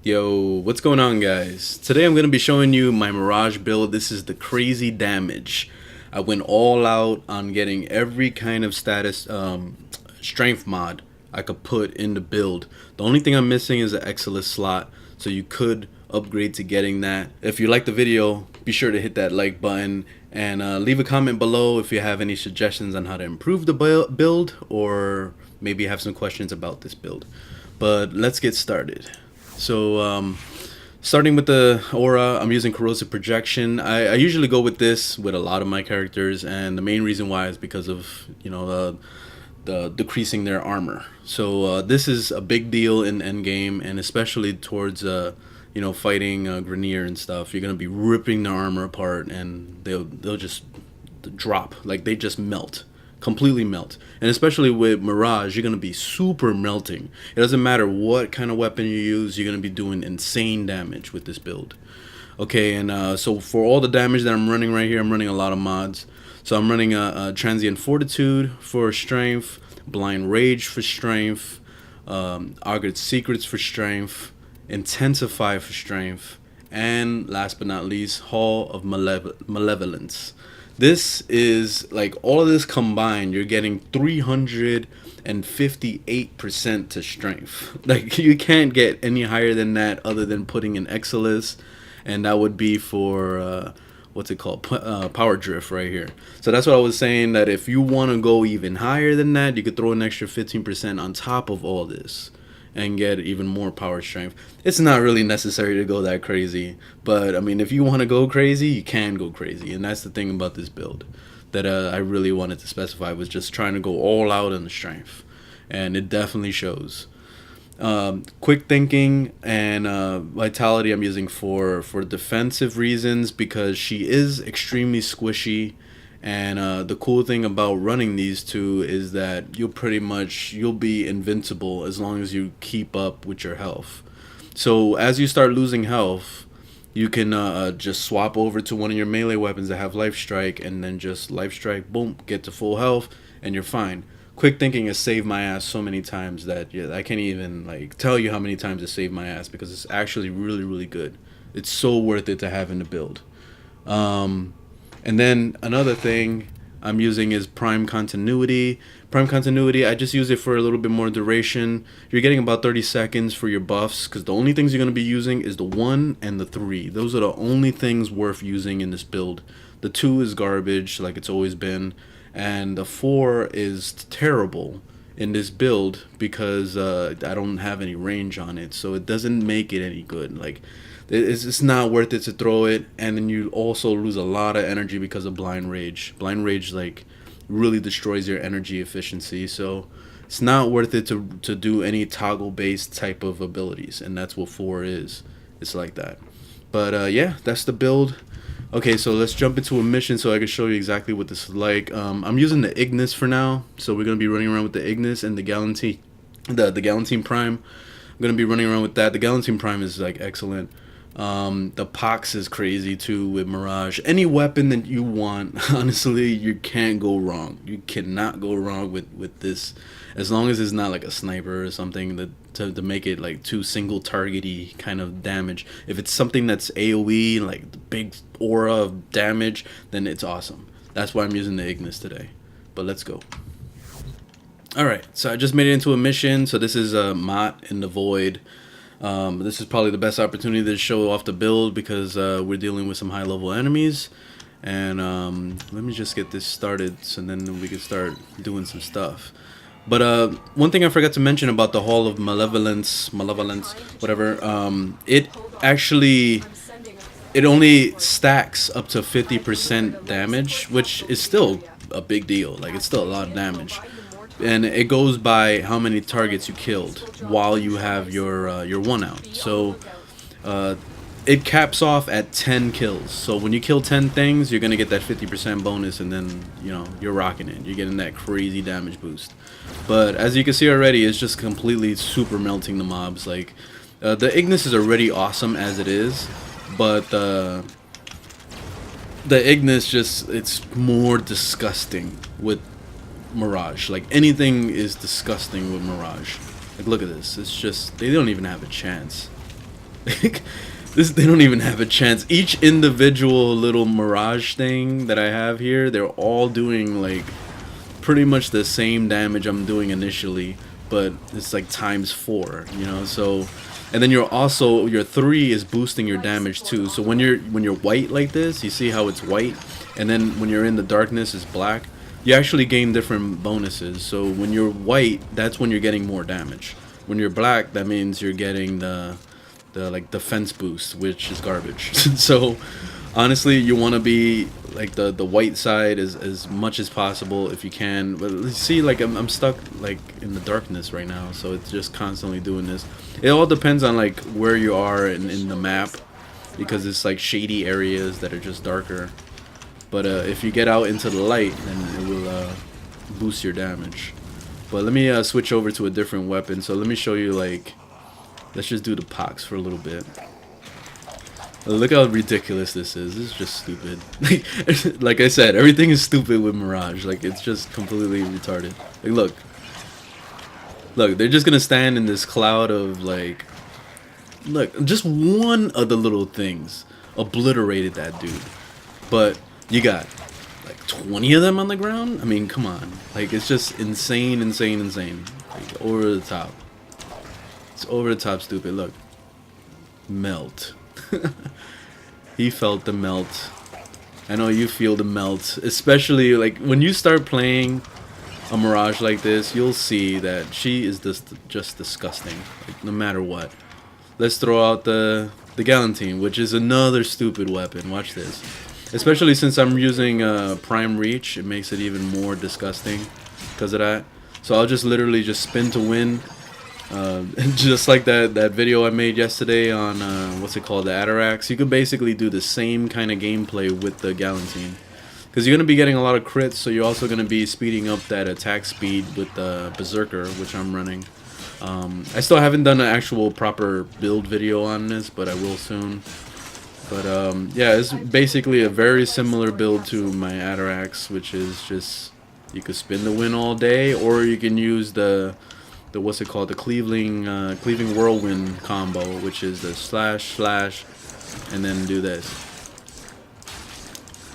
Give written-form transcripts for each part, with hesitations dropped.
Yo, what's going on, guys? Today I'm going to be showing you my Mirage build. This is the crazy damage. I went all out on getting every kind of status strength mod I could put in the build. The only thing I'm missing is an Exilus slot, so you could upgrade to getting that. If you like the video, be sure to hit that like button and leave a comment below if you have any suggestions on how to improve the build, or maybe have some questions about this build. But let's get started. So starting with the aura, I'm using corrosive projection. I usually go with this with a lot of my characters, and the main reason why is because of the decreasing their armor. So this is a big deal in endgame, and especially towards fighting Grenier and stuff. You're gonna be ripping their armor apart, and they'll just drop, like they just melt, completely melt. And especially with Mirage, you're gonna be super melting. It doesn't matter what kind of weapon you use, you're gonna be doing insane damage with this build. Okay, and so for all the damage that I'm running right here, I'm running a lot of mods. So I'm running a Transient Fortitude for strength, Blind Rage for strength, Augured Secrets for strength, Intensify for strength, and last but not least, Hall of Malevolence. This is like all of this combined, you're getting 358% to strength. Like you can't get any higher than that other than putting an Exilus, and that would be for what's it called, power drift right here. So that's what I was saying, that if you want to go even higher than that, you could throw an extra 15% on top of all this and get even more power strength. It's not really necessary to go that crazy, but I mean, if you want to go crazy, you can go crazy. And that's the thing about this build that I really wanted to specify, was just trying to go all out on the strength, and it definitely shows. Quick thinking and vitality I'm using for defensive reasons, because she is extremely squishy. And the cool thing about running these two is that you'll be invincible as long as you keep up with your health. So as you start losing health, you can just swap over to one of your melee weapons that have life strike, and then just life strike, boom, get to full health, and you're fine. Quick thinking has saved my ass so many times that I can't even like tell you how many times it saved my ass, because it's actually really, really good. It's so worth it to have in the build. And then another thing I'm using is Prime Continuity. Prime Continuity, I just use it for a little bit more duration. You're getting about 30 seconds for your buffs, because the only things you're going to be using is the 1 and the 3. Those are the only things worth using in this build. The 2 is garbage, like it's always been. And the 4 is terrible in this build, because I don't have any range on it. So it doesn't make it any good. Like, it's not worth it to throw it, and then you also lose a lot of energy because of Blind Rage. Blind Rage like really destroys your energy efficiency, so it's not worth it to do any toggle based type of abilities, and that's what 4 is. It's like that. But yeah, that's the build. Okay, so let's jump into a mission so I can show you exactly what this is like. I'm using the Ignis for now, so we're gonna be running around with the Ignis and the Galantine, the Galantine Prime. I'm gonna be running around with that. The Galantine Prime is like excellent. The Pox is crazy too with Mirage. Any weapon that you want, honestly, you can't go wrong. You cannot go wrong with this, as long as it's not like a sniper or something that to make it like too single targety kind of damage. If it's something that's AoE, like the big aura of damage, then it's awesome. That's why I'm using the Ignis today. But let's go. Alright, so I just made it into a mission. So this is Mott in the Void. This is probably the best opportunity to show off the build, because we're dealing with some high level enemies. And let me just get this started, so then we can start doing some stuff. But one thing I forgot to mention about the Hall of Malevolence, whatever, it only stacks up to 50% damage, which is still a big deal. Like, it's still a lot of damage. And it goes by how many targets you killed while you have your 1 out. So it caps off at 10 kills. So when you kill 10 things, you're gonna get that 50% bonus, and then you're rocking it. You're getting that crazy damage boost. But as you can see already, it's just completely super melting the mobs. Like the Ignis is already awesome as it is, but the Ignis it's more disgusting with Mirage. Like, anything is disgusting with Mirage. Like, look at this. It's just, they don't even have a chance. This, they don't even have a chance. Each individual little Mirage thing that I have here, they're all doing like pretty much the same damage I'm doing initially, but it's like ×4, you know. So, and then you're also, your 3 is boosting your damage too. So when you're white like this, you see how it's white, and then when you're in the darkness it's black. You actually gain different bonuses. So when you're white, that's when you're getting more damage. When you're black, that means you're getting the like defense boost, which is garbage. So honestly, you want to be like the white side as much as possible if you can. But you see, like I'm stuck like in the darkness right now, so it's just constantly doing this. It all depends on like where you are in the map, because it's like shady areas that are just darker. But if you get out into the light, then it will boost your damage. But let me switch over to a different weapon. So let me show you, like, let's just do the pox for a little bit. Look how ridiculous this is. This is just stupid. Like I said, everything is stupid with Mirage. Like, it's just completely retarded. Like, look, they're just gonna stand in this cloud of like, look, just one of the little things obliterated that dude. But you got like 20 of them on the ground. I mean, come on. Like, it's just insane. Like, over the top. It's over the top stupid. Look. Melt. He felt the melt. I know you feel the melt. Especially, like, when you start playing a Mirage like this, you'll see that she is just disgusting. Like, no matter what. Let's throw out the Galantine, which is another stupid weapon. Watch this. Especially since I'm using Prime Reach, it makes it even more disgusting because of that. So I'll just literally just spin to win. Just like that video I made yesterday on, what's it called, the Atarax. You could basically do the same kind of gameplay with the Galantine. Because you're going to be getting a lot of crits, so you're also going to be speeding up that attack speed with the Berserker, which I'm running. I still haven't done an actual proper build video on this, but I will soon. But yeah, it's basically a very similar build to my Atarax, which is just, you could spin the win all day, or you can use the what's it called, the cleaving whirlwind combo, which is the slash and then do this.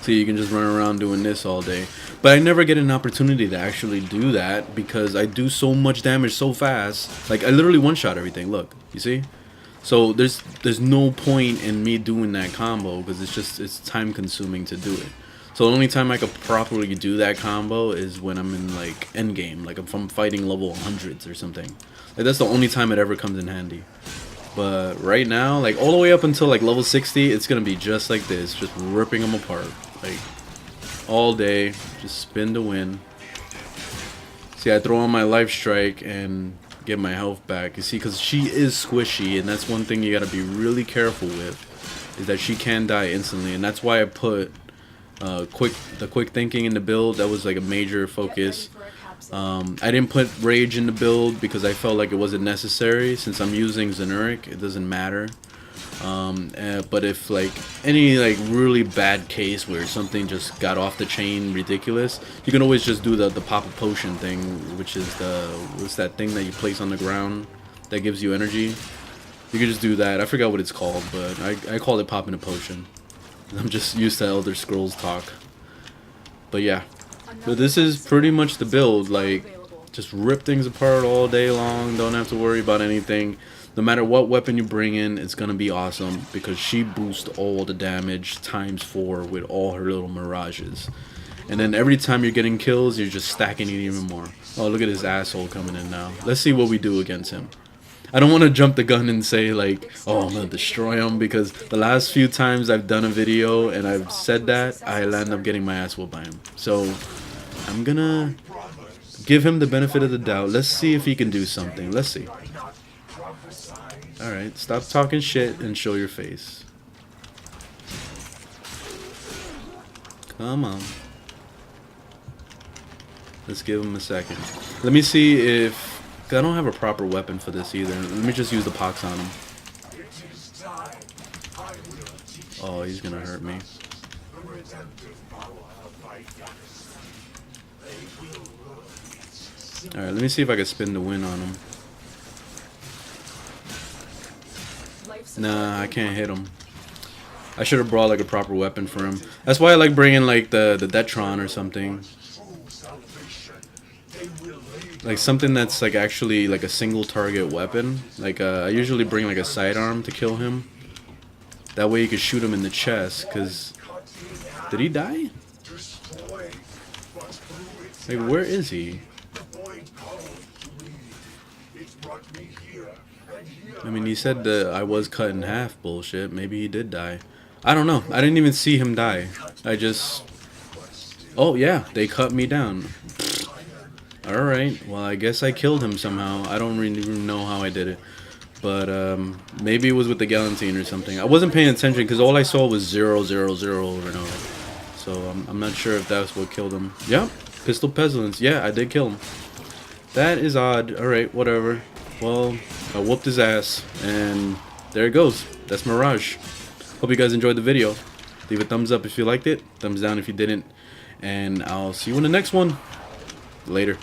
So you can just run around doing this all day. But I never get an opportunity to actually do that because I do so much damage so fast. Like, I literally one-shot everything. Look, you see? So there's no point in me doing that combo because it's time consuming to do it. So the only time I could properly do that combo is when I'm in like endgame, like if I'm fighting level 100s or something. Like, that's the only time it ever comes in handy. But right now, like all the way up until like level 60, it's gonna be just like this, just ripping them apart, like all day, just spin to win. See, I throw on my life strike and get my health back. You see, because she is squishy, and that's one thing you gotta be really careful with, is that she can die instantly, and that's why I put the quick thinking in the build. That was like a major focus. I didn't put rage in the build because I felt like it wasn't necessary. Since I'm using Zenuric, it doesn't matter. But if like any like really bad case where something just got off the chain ridiculous, you can always just do the pop a potion thing, which is what's that thing that you place on the ground that gives you energy. You can just do that. I forgot what it's called, but I call it popping a potion. I'm just used to Elder Scrolls talk. But yeah, but this is pretty much the build. Like, just rip things apart all day long. Don't have to worry about anything. No matter what weapon you bring in, it's gonna be awesome because she boosts all the damage ×4 with all her little mirages. And then every time you're getting kills, you're just stacking it even more. Oh, look at this asshole coming in now. Let's see what we do against him. I don't want to jump the gun and say like, oh, I'm gonna destroy him, because the last few times I've done a video and I've said that, I end up getting my ass whooped by him. So I'm gonna give him the benefit of the doubt. Let's see if he can do something. Let's see. Alright, stop talking shit and show your face. Come on. Let's give him a second. Let me see if... I don't have a proper weapon for this either. Let me just use the pox on him. Oh, he's gonna hurt me. Alright, let me see if I can spin the win on him. Nah, I can't hit him. I should have brought like a proper weapon for him. That's why I like bringing like the Detron or something. Like something that's like actually like a single target weapon. Like I usually bring like a sidearm to kill him. That way you could shoot him in the chest. Cause did he die? Like where is he? I mean, he said that I was cut in half bullshit. Maybe he did die. I don't know. I didn't even see him die. I just... Oh, yeah. They cut me down. Alright. Well, I guess I killed him somehow. I don't really even know how I did it. But, maybe it was with the Galantine or something. I wasn't paying attention because all I saw was 0, 0, 0 over and over. So, I'm not sure if that's what killed him. Yep. Pistol Pestilence. Yeah, I did kill him. That is odd. Alright, whatever. Well, I whooped his ass, and there it goes. That's Mirage. Hope you guys enjoyed the video. Leave a thumbs up if you liked it, thumbs down if you didn't, and I'll see you in the next one. Later.